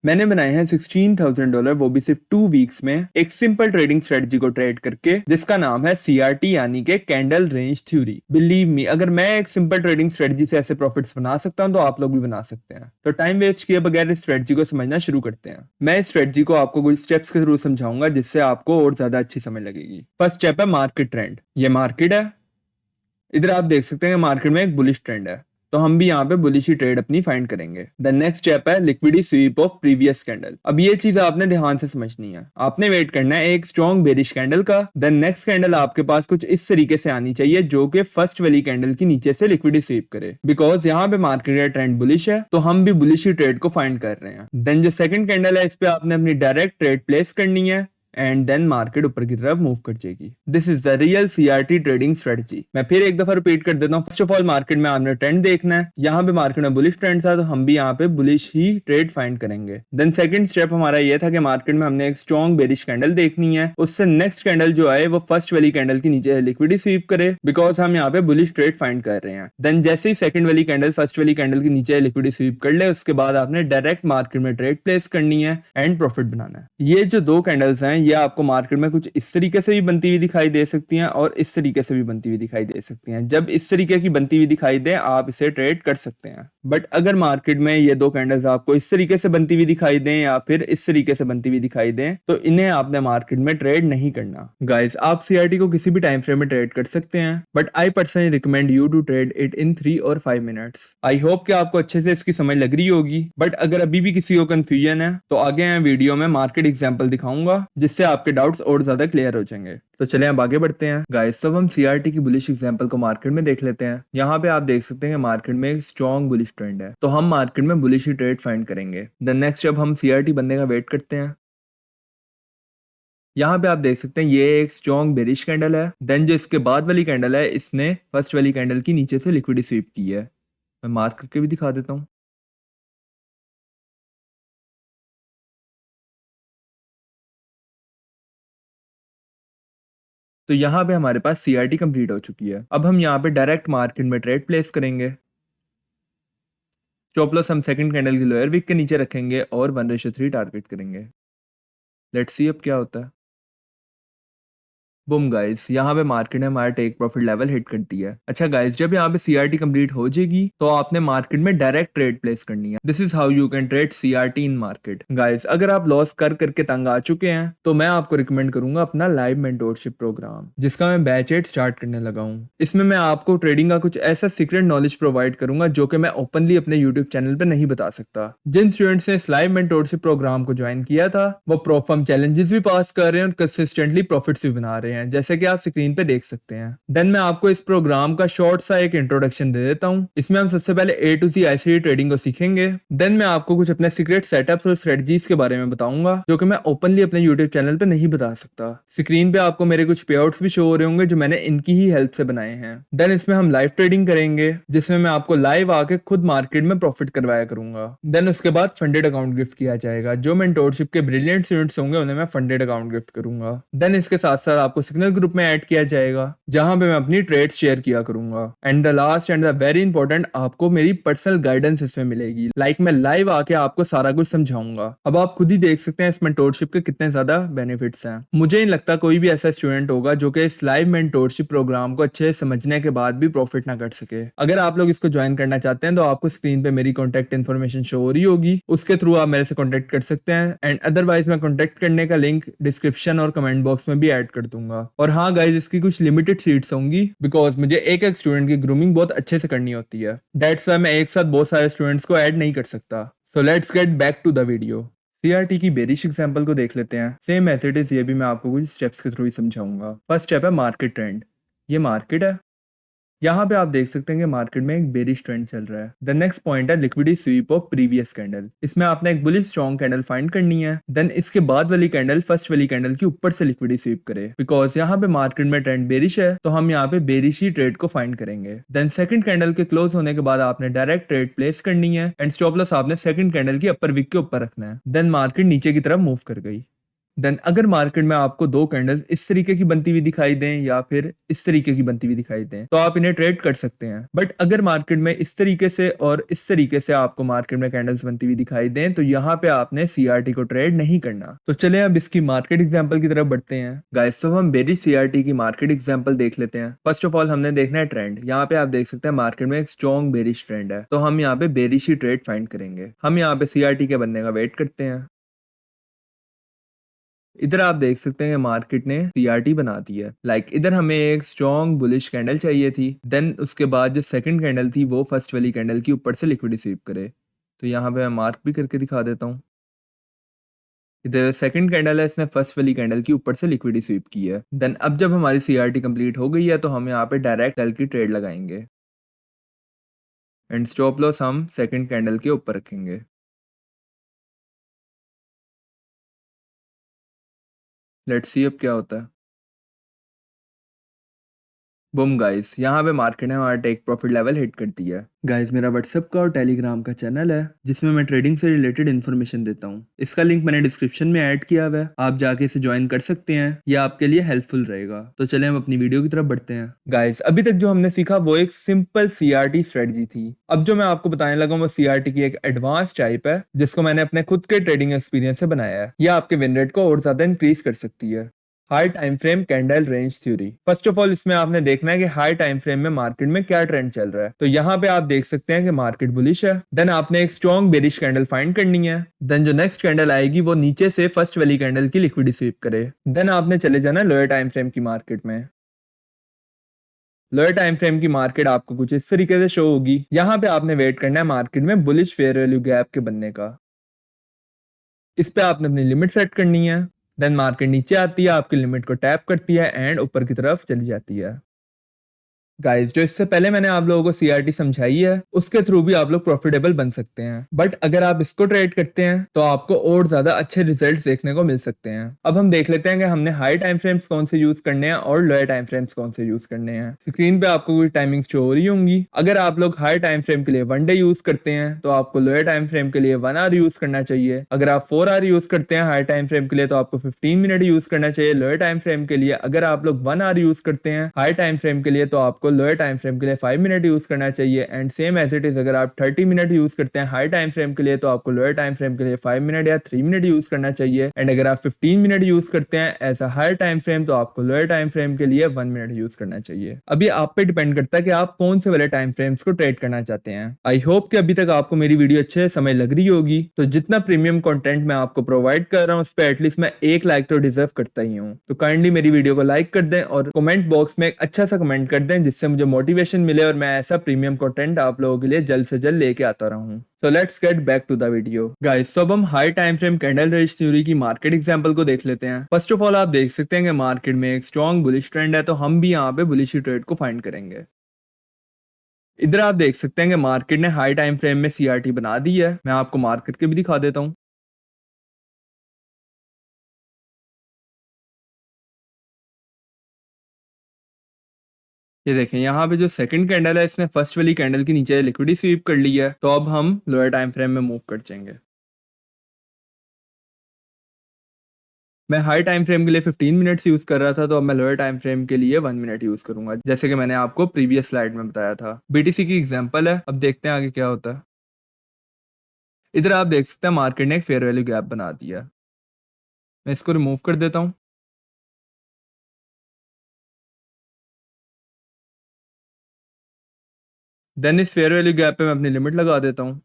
मैंने बनाए हैं $16,000 वो भी सिर्फ 2 वीक्स में एक सिंपल ट्रेडिंग स्ट्रेटजी को ट्रेड करके जिसका नाम है CRT यानी कि candle range theory. Believe me, अगर मैं एक सिंपल ट्रेडिंग स्ट्रेटजी से ऐसे प्रॉफिट्स बना सकता हूं तो आप लोग भी बना सकते हैं। तो टाइम वेस्ट किए बगैर इस स्ट्रेटजी को समझना शुरू करते हैं। मैं इस स्ट्रेटजी को आपको कुछ स्टेप्स के थ्रू समझाऊंगा जिससे आपको और ज्यादा अच्छी समझ लगेगी। फर्स्ट स्टेप है मार्केट ट्रेंड। ये मार्केट है, इधर आप देख सकते हैं मार्केट में एक बुलिश ट्रेंड है, तो हम भी यहाँ पे बुलिश ही ट्रेड अपनी फाइंड करेंगे। द नेक्स्ट स्टेप है liquidity SVEEP of previous candle. अब ये चीज आपने ध्यान से समझनी है। आपने वेट करना है एक स्ट्रॉन्ग बेरिश कैंडल का। द नेक्स्ट कैंडल आपके पास कुछ इस तरीके से आनी चाहिए जो कि फर्स्ट वाली कैंडल की नीचे से लिक्विडिटी स्वीप करे। बिकॉज यहाँ पे मार्केट का ट्रेंड बुलिश है तो हम भी बुलिश ही ट्रेड को फाइंड कर रहे हैं। देन जो सेकंड कैंडल है इस पे आपने अपनी डायरेक्ट ट्रेड प्लेस करनी है एंड देन मार्केट ऊपर की तरफ मूव कर जाएगी। This is the real CRT trading strategy. मैं फिर एक दफा रिपीट कर देता हूँ। फर्स्ट ऑफ ऑल मार्केट में आपने ट्रेंड देखना है। यहाँ पे मार्केट में बुलिश ट्रेंड था तो हम भी यहाँ पे बुलिश ही ट्रेड फाइंड करेंगे। देन सेकंड स्टेप हमारा ये था कि मार्केट में हमने एक स्ट्रॉन्ग बेरिश कैंडल देखनी है। उससे नेक्स्ट कैंडल जो आए वो फर्स्ट वाली कैंडल की नीचे लिक्विडिटी स्वीप करे बिकॉज हम यहाँ पे बुलिश ट्रेड फाइंड कर रहे हैं। देन जैसे ही सेकंड वाली कैंडल फर्स्ट वाली कैंडल की नीचे लिक्विडिटी स्वीप कर ले उसके बाद आपने डायरेक्ट मार्केट में ट्रेड प्लेस करनी है एंड प्रॉफिट बनाना है। ये जो दो कैंडल्स हैं ये आपको मार्केट में कुछ इस तरीके से भी बनती हुई दिखाई दे सकती हैं और इस तरीके से भी बनती हुई दिखाई दे सकती हैं। जब इस तरीके की बनती हुई दिखाई दे आप इसे ट्रेड कर सकते हैं। बट अगर मार्केट में ये दो कैंडल्स आपको इस तरीके से बनती हुई दिखाई दें या फिर इस तरीके से बनती हुई दिखाई दें तो इन्हें आपने मार्केट में ट्रेड नहीं करना। गाइस, आप CRT को किसी भी टाइम फ्रेम में ट्रेड कर सकते हैं but I personally recommend you to trade it in 3 और 5 मिनट्स। आई होप कि आपको अच्छे से इसकी समझ लग रही होगी। बट अगर अभी भी किसी को कंफ्यूजन है तो आगे मैं वीडियो में मार्केट एग्जांपल दिखाऊंगा जिससे आपके डाउट्स और ज्यादा क्लियर हो जाएंगे। तो चले अब आगे बढ़ते हैं। गाइस, तो हम CRT की बुलिश एग्जांपल को मार्केट में देख लेते हैं। यहाँ पे आप देख सकते हैं मार्केट में एक स्ट्रॉन्ग बुलिश ट्रेंड है तो हम मार्केट में बुलिश ही ट्रेड फाइंड करेंगे। द नेक्स्ट जब हम CRT बनने का वेट करते हैं। यहाँ पे आप देख सकते हैं ये एक स्ट्रॉन्ग बेरिश कैंडल है। देन जो इसके बाद वाली कैंडल है इसने फर्स्ट वाली कैंडल की नीचे से लिक्विडिटी स्वीप की है। मैं मार्क करके भी दिखा देता हूँ। तो यहाँ पे हमारे पास CRT कंप्लीट हो चुकी है। अब हम यहाँ पे डायरेक्ट मार्केट में ट्रेड प्लेस करेंगे। स्टॉप लॉस हम सेकंड कैंडल की लोअर विक के नीचे रखेंगे और 1:3 टारगेट करेंगे। लेट्स सी अब क्या होता है। बूम गाइस, यहाँ पे मार्केट ने हमारा टेक प्रॉफिट लेवल हिट कर दिया है। अच्छा गाइस, जब यहाँ पे CRT कंप्लीट हो जाएगी तो आपने मार्केट में डायरेक्ट ट्रेड प्लेस करनी है। This is how you can trade CRT in market. Guys, अगर आप लॉस कर करके तंग आ चुके हैं तो मैं आपको रिकमेंड करूंगा अपना लाइव मेंटोरशिप प्रोग्राम जिसका मैं बैच 8 स्टार्ट करने लगा हूँ। इसमें मैं आपको ट्रेडिंग का कुछ ऐसा सीक्रेट नॉलेज प्रोवाइड करूंगा जो कि मैं ओपनली अपने यूट्यूब चैनल पे नहीं बता सकता। जिन स्टूडेंट्स ने इस लाइव मेंटोरशिप प्रोग्राम को ज्वाइन किया था वो प्रोफर्म चैलेंजेस भी पास कर रहे हैं और कंसिस्टेंटली प्रॉफिट्स भी बना रहे हैं जैसे कि आप स्क्रीन पे देख सकते हैं। देन मैं आपको इस प्रोग्राम का शॉर्ट सा एक इंट्रोडक्शन दे देता हूँ। इसमें हम सबसे पहले A to Z ICD trading को सीखेंगे। देन मैं आपको कुछ अपने सीक्रेट सेटअप्स और स्ट्रेटजीज के बारे में बताऊंगा जो कि मैं ओपनली अपने यूट्यूब चैनल पे नहीं बता सकता। स्क्रीन पे आपको मेरे कुछ पे आउट्स भी शो हो रहे होंगे जो मैंने इनकी ही हेल्प से बनाए हैं। देन इसमें हम लाइव ट्रेडिंग करेंगे जिसमें मैं आपको लाइव आके खुद मार्केट में प्रॉफिट करवाया करूंगा। देन उसके बाद फंडेड अकाउंट गिफ्ट किया जाएगा। जो मेंटोरशिप के ब्रिलियंट स्टूडेंट्स होंगे उन्हें मैं फंडेड अकाउंट गिफ्ट करूंगा। देन इसके साथ साथ आपको सिग्नल ग्रुप में ऐड किया जाएगा जहां पे मैं अपनी ट्रेड्स शेयर किया करूंगा। And the last and the very important, आपको मेरी पर्सनल गाइडेंस इसमें मिलेगी। लाइक मैं लाइव आके आपको सारा कुछ समझाऊंगा। अब आप खुद ही देख सकते हैं इस मेंटोरशिप के कितने ज्यादा बेनिफिट्स हैं। मुझे नहीं लगता कोई भी ऐसा स्टूडेंट होगा जो कि इस लाइव मेंटोरशिप प्रोग्राम को अच्छे से समझने के बाद भी प्रॉफिट ना कर सके। अगर आप लोग इसको ज्वाइन करना चाहते हैं तो आपको स्क्रीन पे मेरी कॉन्टेक्ट इन्फॉर्मेशन शो हो रही होगी, उसके थ्रू आप मेरे से कॉन्टेक्ट कर सकते हैं। एंड अदरवाइज मैं कॉन्टेक्ट करने का लिंक डिस्क्रिप्शन और कमेंट बॉक्स में भी ऐड कर दूंगा। और हाँ गाइज, इसकी कुछ लिमिटेड सीट्स होंगी बिकॉज मुझे एक एक स्टूडेंट की ग्रूमिंग बहुत अच्छे से करनी होती है। दैट्स व्हाई मैं एक साथ बहुत सारे स्टूडेंट्स को ऐड नहीं कर सकता। So let's get back to the video. CRT की बेरिश एग्जांपल को देख लेते हैं। सेम एज इट इज ये भी मैं आपको कुछ स्टेप्स के थ्रू ही समझाऊंगा। फर्स्ट स्टेप है मार्केट ट्रेंड। ये मार्केट है। यहाँ पे आप देख सकते हैं कि मार्केट में एक बेरिश ट्रेंड चल रहा है। द नेक्स्ट पॉइंट है liquidity SVEEP of previous candle. इसमें आपने एक बुलिश स्ट्रॉन्ग कैंडल फाइंड करनी है। देन इसके बाद वाली कैंडल फर्स्ट वाली कैंडल की ऊपर से लिक्विडिटी स्वीप करे। बिकॉज यहाँ पे मार्केट में ट्रेंड बेरिश है तो हम यहाँ पे बेरिश ही ट्रेड को फाइंड करेंगे। देन सेकंड कैंडल के क्लोज होने के बाद आपने डायरेक्ट ट्रेड प्लेस करनी है एंड स्टॉप लॉस आपने सेकंड कैंडल की अपर विक के ऊपर रखना है। देन मार्केट नीचे की तरफ मूव कर गई। देन अगर मार्केट में आपको 2 कैंडल्स इस तरीके की बनती हुई दिखाई दें या फिर इस तरीके की बनती हुई दिखाई दें, तो आप इन्हें ट्रेड कर सकते हैं। बट अगर मार्केट में इस तरीके से और इस तरीके से आपको मार्केट में कैंडल्स बनती हुई दिखाई दें, तो यहाँ पे आपने सीआरटी को ट्रेड नहीं करना। तो चले अब इसकी मार्केट एग्जांपल की तरफ बढ़ते हैं। गाइस, तो हम बेरिश सीआरटी की मार्केट एग्जांपल देख लेते हैं। फर्स्ट ऑफ ऑल हमने देखना है ट्रेंड। यहाँ पे आप देख सकते हैं मार्केट में एक स्ट्रॉन्ग बेरिश ट्रेंड है, तो हम यहाँ पे बेरिश ही ट्रेड फाइंड करेंगे। हम यहाँ पे सीआरटी के बनने का वेट करते हैं। इधर आप देख सकते हैं मार्केट ने सीआरटी बना दी है। इधर हमें एक स्ट्रॉन्ग बुलिश कैंडल चाहिए थी। देन उसके बाद जो सेकंड कैंडल थी वो फर्स्ट वाली कैंडल की ऊपर से लिक्विड स्वीप करे। तो यहाँ पे मैं मार्क भी करके दिखा देता हूँ। इधर सेकंड कैंडल है, इसने फर्स्ट वाली कैंडल की ऊपर से लिक्विड स्वीप की है। देन अब जब हमारी सीआरटी कंप्लीट हो गई है तो हम यहाँ पे डायरेक्ट सेल की ट्रेड लगाएंगे एंड स्टॉप लॉस हम सेकंड कैंडल के ऊपर रखेंगे। लेट्स सी अब क्या होता है। बूम गाइस, यहाँ पे मार्केट ने हमारा टेक प्रॉफिट लेवल हिट कर दिया है। गाइस, मेरा व्हाट्सएप का और टेलीग्राम का चैनल है जिसमें मैं ट्रेडिंग से रिलेटेड इन्फॉर्मेशन देता हूँ। इसका लिंक मैंने डिस्क्रिप्शन में ऐड किया हुआ है, आप जाके इसे ज्वाइन कर सकते हैं। ये आपके लिए हेल्पफुल रहेगा। तो चले हम अपनी वीडियो की तरफ बढ़ते हैं। गाइस, अभी तक जो हमने सीखा वो एक सिंपल सीआरटी स्ट्रेटजी थी। अब जो मैं आपको बताने लगा हूं वो सीआरटी की एक एडवांस टाइप है जिसको मैंने अपने खुद के ट्रेडिंग एक्सपीरियंस से बनाया है। यह आपके विन रेट को और ज्यादा इंक्रीज कर सकती है। High time frame candle range theory. First of all इसमें आपने देखना है कि हाई टाइम फ्रेम में मार्केट में क्या ट्रेंड चल रहा है। तो यहाँ पे आप देख सकते हैं कि मार्केट बुलिश है। देन आपने एक स्ट्रॉन्ग बेरिश कैंडल फाइंड करनी है। देन जो नेक्स्ट कैंडल आएगी वो नीचे से फर्स्ट वाली कैंडल की लिक्विड स्वीप करे। देन आपने चले जाना लोअर टाइम फ्रेम की मार्केट में। लोअर टाइम फ्रेम की मार्केट आपको कुछ इस तरीके से शो होगी। यहाँ पे आपने वेट करना है मार्केट में बुलिश फेयर वैल्यू गैप के बनने का। इस पे आपने अपनी लिमिट सेट करनी है। देन मार्केट नीचे आती है, आपकी लिमिट को टैप करती है एंड ऊपर की तरफ चली जाती है। गाइस, जो इससे पहले मैंने आप लोगों को सीआरटी समझाई है उसके थ्रू भी आप लोग प्रॉफिटेबल बन सकते हैं। बट अगर आप इसको ट्रेड करते हैं तो आपको और ज्यादा अच्छे रिजल्ट्स देखने को मिल सकते हैं। अब हम देख लेते हैं कि हमने हाई टाइम फ्रेम्स कौन से यूज करने हैं और लोअर टाइम फ्रेम्स कौन से यूज करने हैं। स्क्रीन पे आपको कुछ टाइमिंग शो हो रही होंगी। अगर आप लोग हाई टाइम फ्रेम के लिए 1 डे यूज करते हैं तो आपको लोअर टाइम फ्रेम के लिए 1 आवर यूज करना चाहिए। अगर आप 4 आवर यूज करते हैं हाई टाइम फ्रेम के लिए तो आपको 15 मिनट यूज करना चाहिए। लोअर टाइम फ्रेम के लिए अगर आप लोग 1 आवर यूज करते हैं हाई टाइम फ्रेम के लिए तो आपको लोअर टाइम फ्रेम के लिए 5 मिनट यूज करना चाहिए। And same as it is अगर आप 30 मिनट यूज करते हैं हाई टाइम फ्रेम के लिए तो आपको लोअर टाइम फ्रेम के लिए 5 मिनट या 3 मिनट यूज करना चाहिए। एंड अगर आप 15 मिनट यूज करते हैं as a high time frame तो आपको लोअर टाइम फ्रेम के लिए 1 मिनट यूज करना चाहिए। अभी आप पे डिपेंड करता है कि आप कौन से वाले टाइम फ्रेम्स को ट्रेड करना चाहते हैं। आई होप कि अभी तक आपको मेरी वीडियो अच्छे से समझ लग रही होगी। तो जितना प्रीमियम कंटेंट मैं आपको प्रोवाइड कर रहा हूँ उस पर एटलीस्ट मैं 1 लाइक तो डिजर्व करता ही हूँ। तो काइंडली मेरी वीडियो को लाइक कर दें और कमेंट बॉक्स में एक अच्छा सा कमेंट कर दें जिससे मुझे मोटिवेशन मिले और मैं ऐसा प्रीमियम कंटेंट आप लोगों के लिए जल्द से जल्द लेके आता रहूं। So let's get back to the video. Guys, तो अब हम high time frame candle range theory की मार्केट एग्जांपल को देख लेते हैं। फर्स्ट ऑफ ऑल आप देख सकते हैं कि मार्केट में एक स्ट्रॉन्ग बुलिश ट्रेंड है, तो हम भी यहाँ पे बुलिश ट्रेड को फाइंड करेंगे। इधर आप देख सकते हैं कि मार्केट ने हाई टाइम फ्रेम में सीआरटी बना दी है। मैं आपको मार्क करके भी दिखा देता हूँ। ये देखें, यहाँ पे जो सेकंड कैंडल है इसने फर्स्ट वाली कैंडल के नीचे लिक्विडी स्वीप कर ली है। तो अब हम लोअर टाइम फ्रेम में मूव कर जाएंगे। मैं हाई टाइम फ्रेम के लिए 15 मिनट्स यूज कर रहा था, तो अब मैं लोअर टाइम फ्रेम के लिए 1 मिनट यूज करूंगा, जैसे कि मैंने आपको प्रीवियस स्लाइड में बताया था। बीटीसी की एग्जांपल है। अब देखते हैं आगे क्या होता है। इधर आप देख सकते हैं मार्केट ने एक फेयर वैल्यू गैप बना दिया। मैं इसको रिमूव कर देता हूं। देन इस फेयर वैल्यू गैप पे मैं अपनी लिमिट लगा देता हूं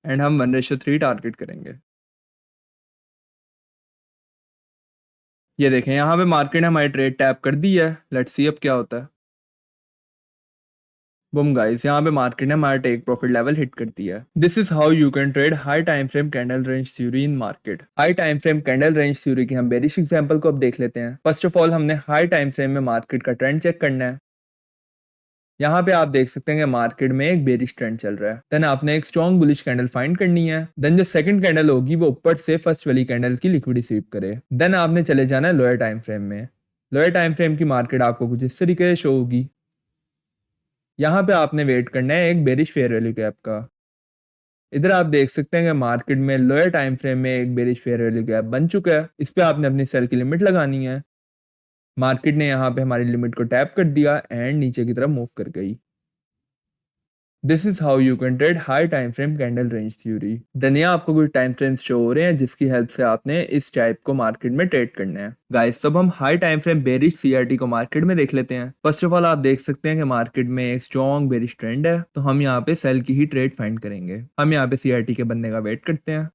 एंड हम 1:3 टारगेट करेंगे। ये देखें, यहाँ पे मार्केट ने हमारी ट्रेड टैप कर दी है। लेट्स सी अब क्या होता है। बूम गाइस, यहाँ पे मार्केट ने हमारा टेक प्रॉफिट लेवल हिट कर दिया है। This is how you can trade high time frame candle range theory in market. High time frame candle range theory की हम बेरिश एग्जांपल को अब देख लेते हैं। फर्स्ट ऑफ ऑल हमने हाई टाइम फ्रेम में मार्केट का ट्रेंड चेक करना है। यहाँ पे आप देख सकते हैं कि मार्केट में एक बेरिश ट्रेंड चल रहा है। देन आपने एक स्ट्रॉन्ग बुलिश कैंडल फाइंड करनी है। देन जो सेकंड कैंडल होगी वो ऊपर से फर्स्ट वाली कैंडल की लिक्विडी स्वीप करे। देन आपने चले जाना है लोअर टाइम फ्रेम में। लोअर टाइम फ्रेम की मार्केट आपको कुछ इस तरीके से शो होगी। यहाँ पे आपने वेट करना है एक बेरिश फेयर वैल्यू गैप का। इधर आप देख सकते हैं कि मार्केट में लोअर टाइम फ्रेम में एक बेरिश फेयर वैल्यू गैप बन चुका है। इस पे आपने अपनी सेल की लिमिट लगानी है। मार्केट ने यहाँ पे हमारी लिमिट को टैप कर दिया एंड नीचे की तरफ मूव कर गई। This is how you can trade high time frame candle range theory. धनिया आपको कुछ टाइम फ्रेम्स शो हो रहे हैं जिसकी हेल्प से आपने इस टाइप को मार्केट में ट्रेड करना है। गाइस तो अब हम high time frame bearish CRT को मार्केट में देख लेते हैं। फर्स्ट ऑफ ऑल आप देख सकते हैं कि मार्केट में एक स्ट्रॉन्ग बेरिश ट्रेंड है, तो हम यहाँ पे सेल की ही ट्रेड फाइंड करेंगे। हम यहाँ पे सीआरटी के बनने का वेट करते हैं।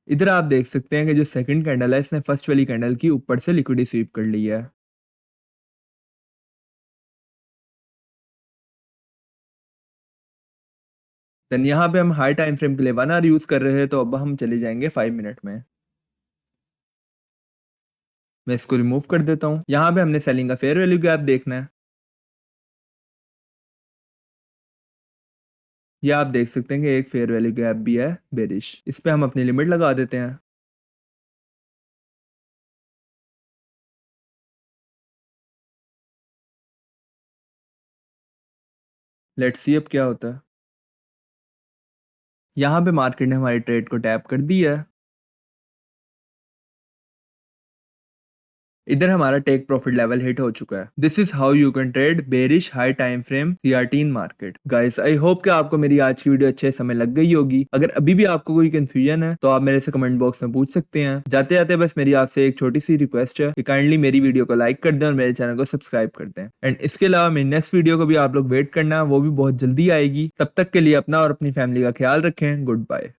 इधर आप देख सकते हैं कि जो सेकंड कैंडल है इसने फर्स्ट वाली कैंडल की ऊपर से लिक्विडिटी स्वीप कर ली है। देन यहाँ पे हम हाई टाइम फ्रेम के लिए 1 आवर यूज कर रहे हैं, तो अब हम चले जाएंगे 5 मिनट में। मैं इसको रिमूव कर देता हूँ। यहाँ पे हमने सेलिंग का फेयर वैल्यू गैप देखना है। ये आप देख सकते हैं कि एक फेयर वैल्यू गैप भी है बेरिश। इस पे हम अपनी लिमिट लगा देते हैं। लेट्स सी अब क्या होता है। यहाँ पे मार्केट ने हमारी ट्रेड को टैप कर दी है। इधर हमारा टेक प्रॉफिट लेवल हिट हो चुका है। This is how you can trade bearish high time frame CRT in market. Guys I hope कि आपको मेरी आज की वीडियो अच्छे समय लग गई होगी। अगर अभी भी आपको कोई कंफ्यूजन है तो आप मेरे से कमेंट बॉक्स में पूछ सकते हैं। जाते जाते बस मेरी आपसे एक छोटी सी रिक्वेस्ट है कि काइंडली मेरी वीडियो को लाइक कर दें और मेरे चैनल को सब्सक्राइब कर दें। एंड इसके अलावा मेरी नेक्स्ट वीडियो को भी आप लोग वेट करना, वो भी बहुत जल्दी आएगी। तब तक के लिए अपना और अपनी फैमिली का ख्याल रखें। Good bye.